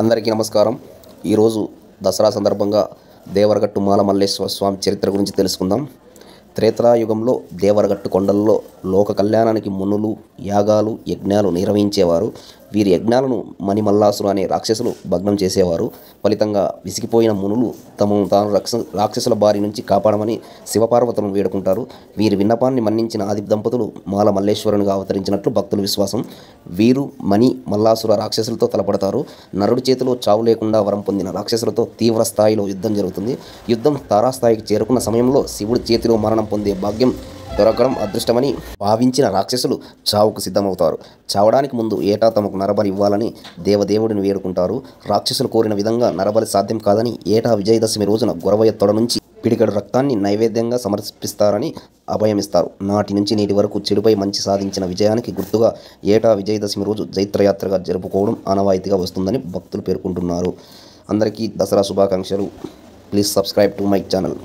అందరికీ నమస్కారం. ఈరోజు దసరా సందర్భంగా దేవరగట్టు మాలమల్లేశ్వర స్వామి చరిత్ర గురించి తెలుసుకుందాం. త్రేతాయుగంలో దేవరగట్టు కొండల్లో లోక కళ్యాణానికి మునులు యాగాలు యజ్ఞాలు నిర్వహించేవారు. వీరి యజ్ఞాలను మణిమల్లాసురు అనే రాక్షసులు భగ్నం చేసేవారు. ఫలితంగా విసిగిపోయిన మునులు తమను తాను రాక్షసుల బారి నుంచి కాపాడమని శివపార్వతులను వేడుకుంటారు. వీరి విన్నపాన్ని మన్నించిన ఆది దంపతులు మాల మల్లేశ్వరునిగా అవతరించినట్లు భక్తుల విశ్వాసం. వీరు మణి మల్లాసుర రాక్షసులతో తలపడతారు. నరుడి చేతిలో చావు లేకుండా వరం పొందిన రాక్షసులతో తీవ్ర స్థాయిలో యుద్ధం జరుగుతుంది. యుద్ధం తారాస్థాయికి చేరుకున్న సమయంలో శివుడి చేతిలో మరణం పొందే భాగ్యం దొరకడం అదృష్టమని భావించిన రాక్షసులు చావుకు సిద్ధమవుతారు. చావడానికి ముందు ఏటా తమకు నరబలి ఇవ్వాలని దేవదేవుడిని వేడుకుంటారు. రాక్షసులు కోరిన విధంగా నరబలి సాధ్యం కాదని ఏటా విజయదశమి రోజున గొరవయ్య తొడ నుంచి పిడికెడు రక్తాన్ని నైవేద్యంగా సమర్పిస్తారని అభయమిస్తారు. నాటి నుంచి నేటి వరకు చెడుపై మంచి సాధించిన విజయానికి గుర్తుగా ఏటా విజయదశమి రోజు జైత్రయాత్రగా జరుపుకోవడం ఆనవాయితీగా వస్తుందని భక్తులు పేర్కొంటున్నారు. అందరికీ దసరా శుభాకాంక్షలు. Please subscribe to my channel.